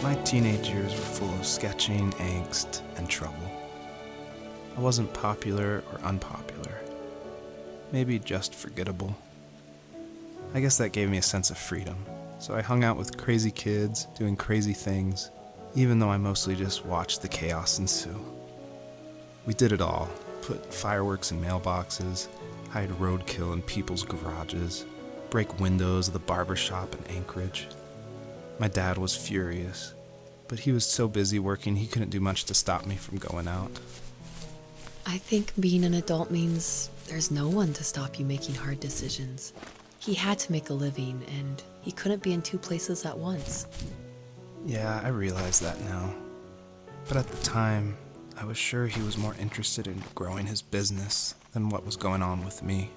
My teenage years were full of sketching, angst, and trouble. I wasn't popular or unpopular. Maybe just forgettable. I guess that gave me a sense of freedom, so I hung out with crazy kids, doing crazy things, even though I mostly just watched the chaos ensue. We did it all. Put fireworks in mailboxes, hide roadkill in people's garages, break windows of the barber shop in Anchorage. My dad was furious, but he was so busy working he couldn't do much to stop me from going out. I think being an adult means there's no one to stop you making hard decisions. He had to make a living, and he couldn't be in two places at once. Yeah, I realize that now. But at the time, I was sure he was more interested in growing his business than what was going on with me.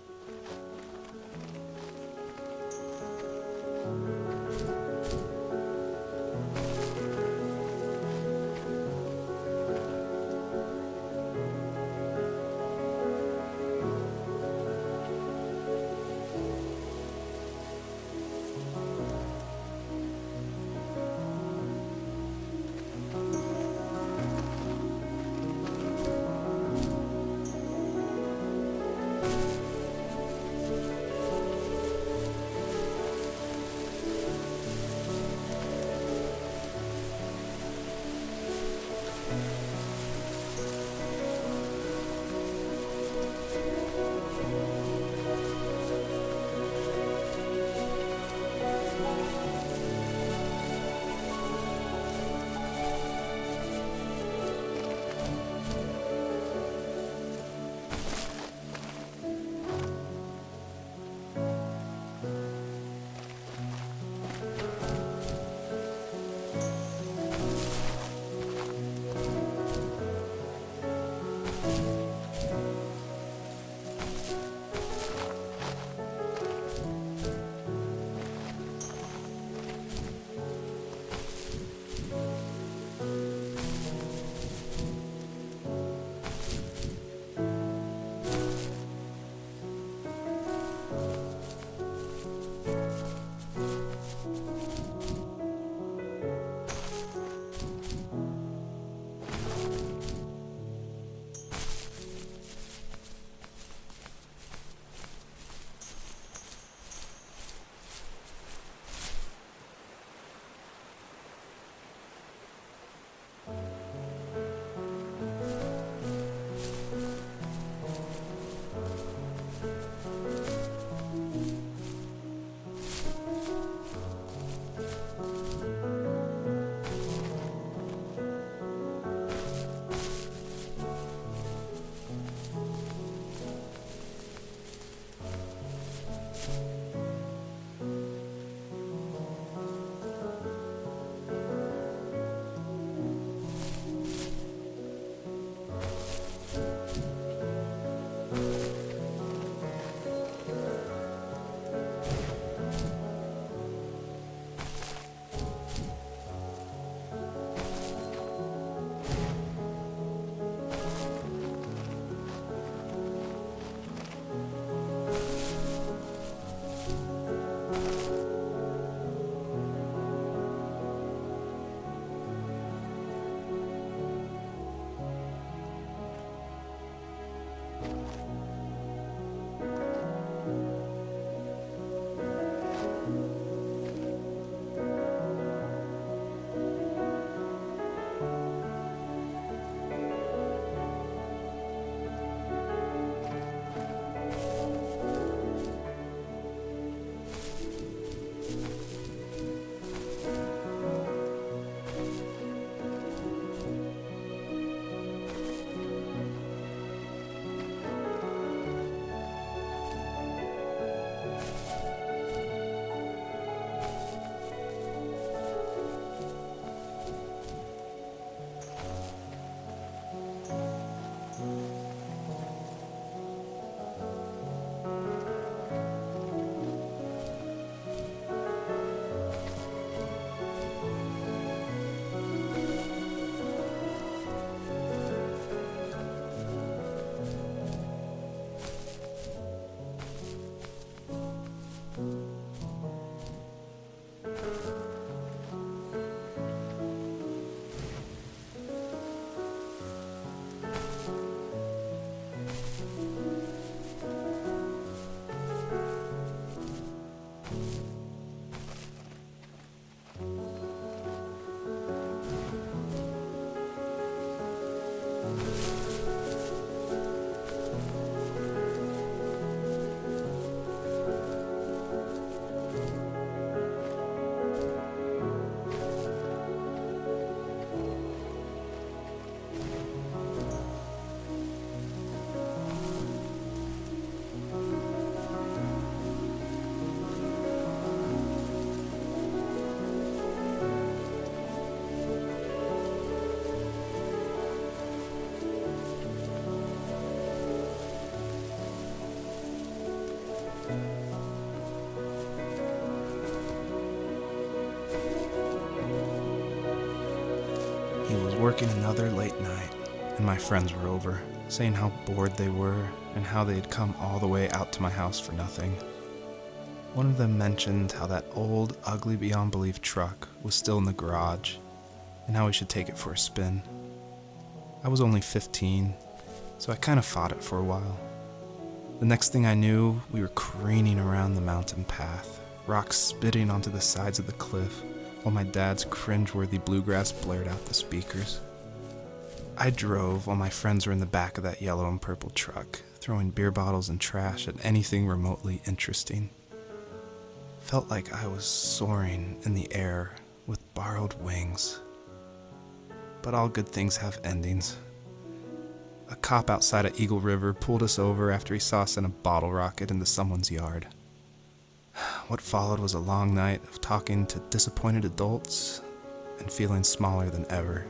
He was working another late night, and my friends were over, saying how bored they were and how they had come all the way out to my house for nothing. One of them mentioned how that old, ugly beyond belief truck was still in the garage, and how we should take it for a spin. I was only 15, so I kind of fought it for a while. The next thing I knew, we were careening around the mountain path, rocks spitting onto the sides of the cliff, while my dad's cringeworthy bluegrass blared out the speakers. I drove while my friends were in the back of that yellow and purple truck, throwing beer bottles and trash at anything remotely interesting. Felt like I was soaring in the air with borrowed wings. But all good things have endings. A cop outside of Eagle River pulled us over after he saw us in a bottle rocket into someone's yard. What followed was a long night of talking to disappointed adults and feeling smaller than ever.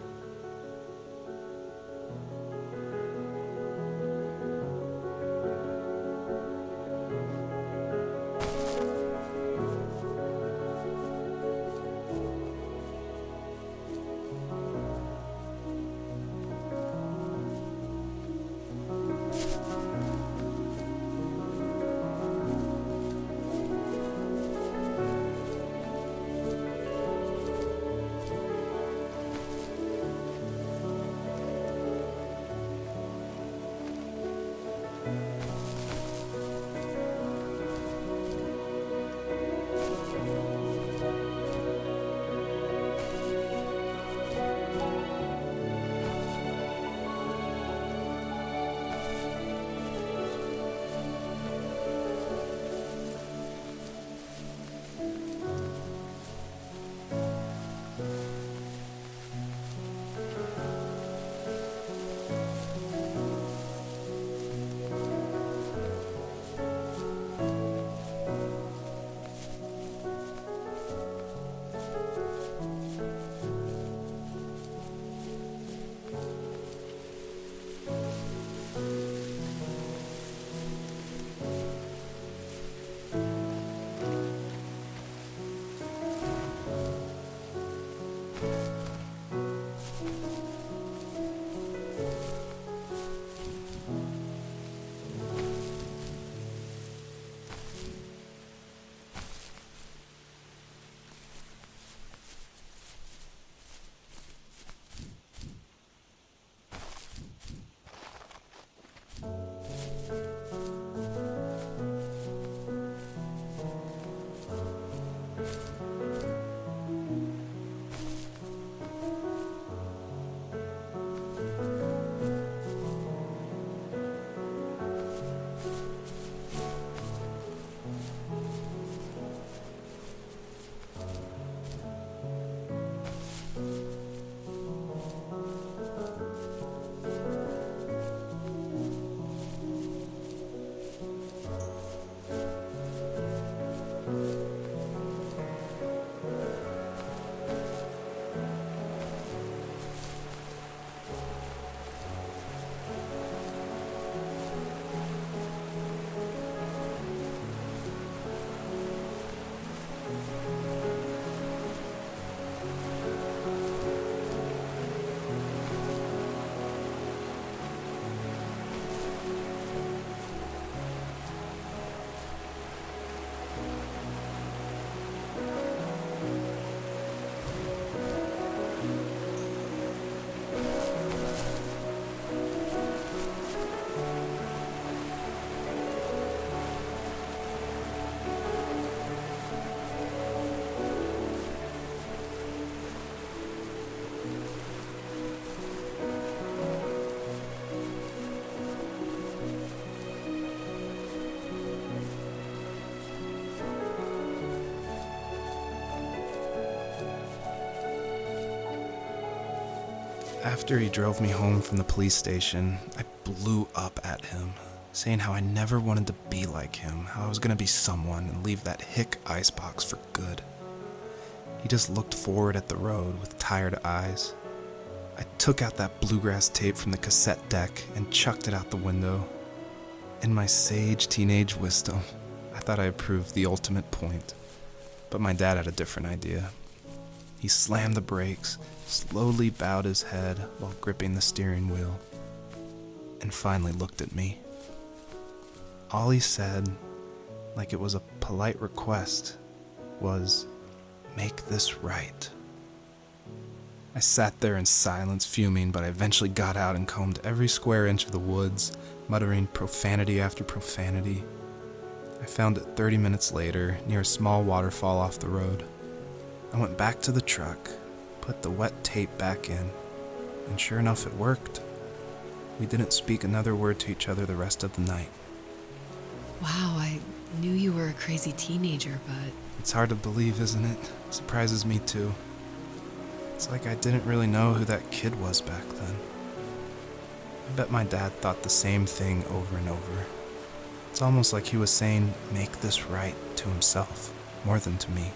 After he drove me home from the police station, I blew up at him, saying how I never wanted to be like him, how I was going to be someone and leave that hick icebox for good. He just looked forward at the road with tired eyes. I took out that bluegrass tape from the cassette deck and chucked it out the window. In my sage teenage wisdom, I thought I proved the ultimate point, but my dad had a different idea. He slammed the brakes, slowly bowed his head while gripping the steering wheel, and finally looked at me. All he said, like it was a polite request, was, "Make this right." I sat there in silence, fuming, but I eventually got out and combed every square inch of the woods, muttering profanity after profanity. I found it 30 minutes later, near a small waterfall off the road. I went back to the truck, put the wet tape back in, and sure enough, it worked. We didn't speak another word to each other the rest of the night. Wow, I knew you were a crazy teenager, but... It's hard to believe, isn't it? Surprises me too. It's like I didn't really know who that kid was back then. I bet my dad thought the same thing over and over. It's almost like he was saying, "Make this right," to himself, more than to me.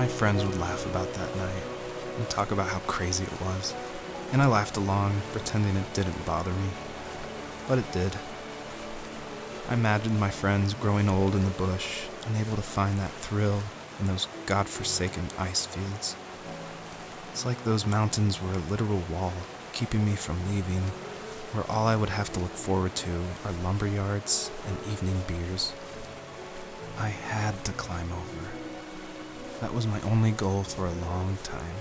friends would laugh about that night and talk about how crazy it was, and I laughed along, pretending it didn't bother me. But it did. I imagined my friends growing old in the bush, unable to find that thrill in those godforsaken ice fields. It's like those mountains were a literal wall, keeping me from leaving, where all I would have to look forward to are lumber yards and evening beers. I had to climb over. That was my only goal for a long time.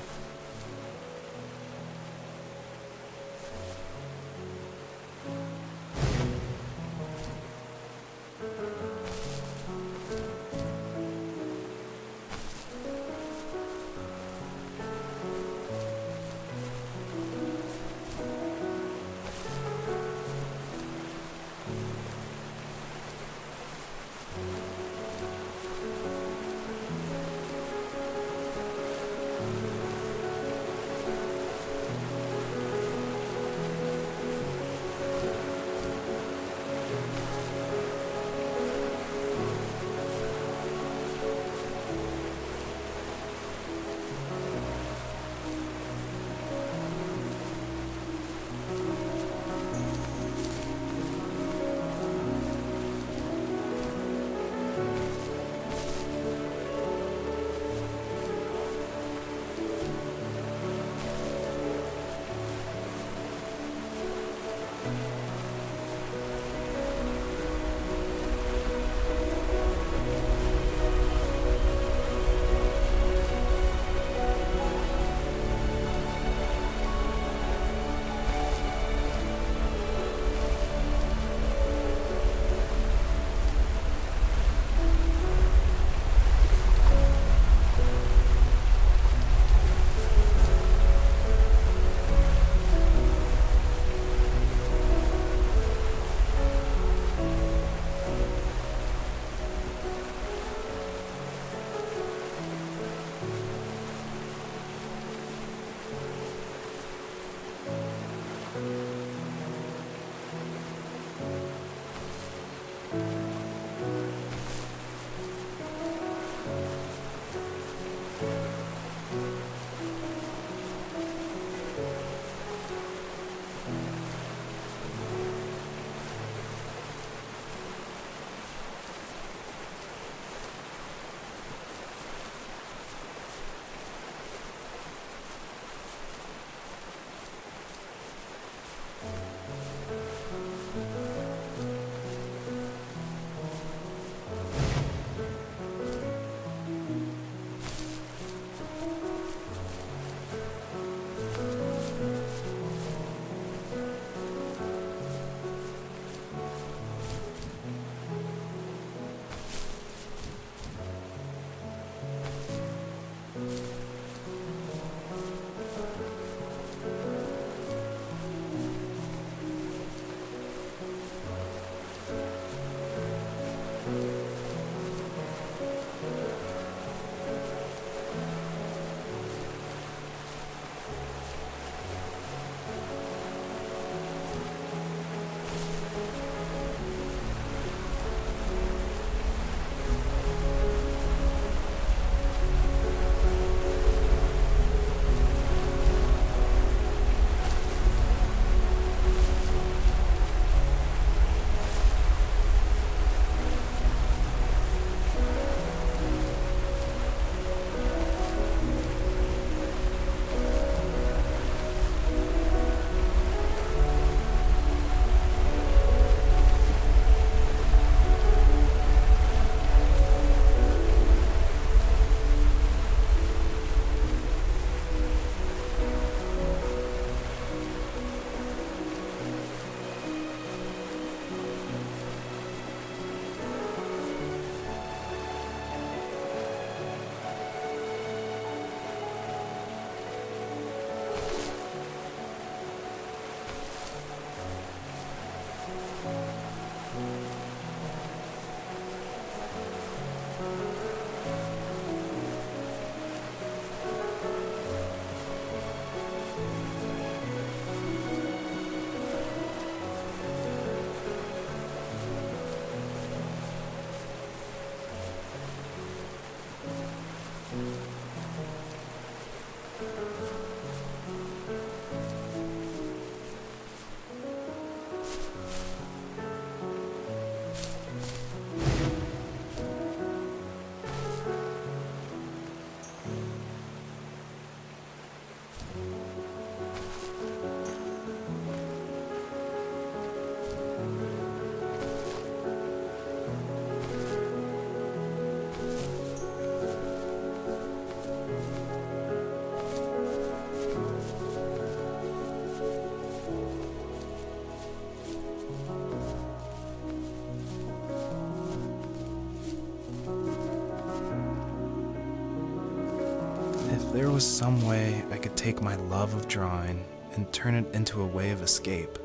was some way I could take my love of drawing and turn it into a way of escape,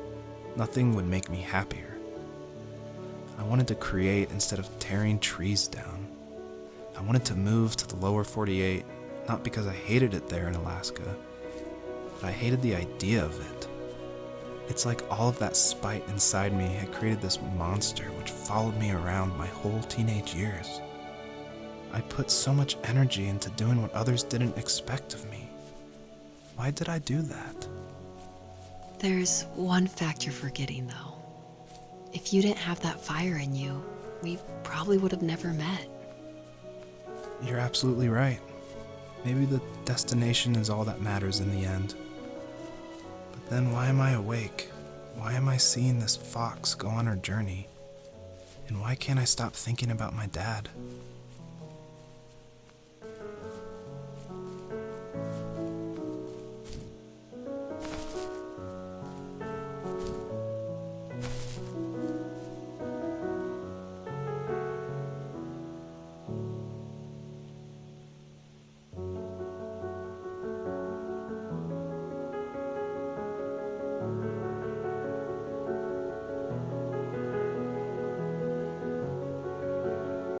nothing would make me happier. I wanted to create instead of tearing trees down. I wanted to move to the lower 48, not because I hated it there in Alaska, but I hated the idea of it. It's like all of that spite inside me had created this monster which followed me around my whole teenage years. I put so much energy into doing what others didn't expect of me. Why did I do that? There's one fact you're forgetting, though. If you didn't have that fire in you, we probably would have never met. You're absolutely right. Maybe the destination is all that matters in the end. But then why am I awake? Why am I seeing this fox go on her journey? And why can't I stop thinking about my dad?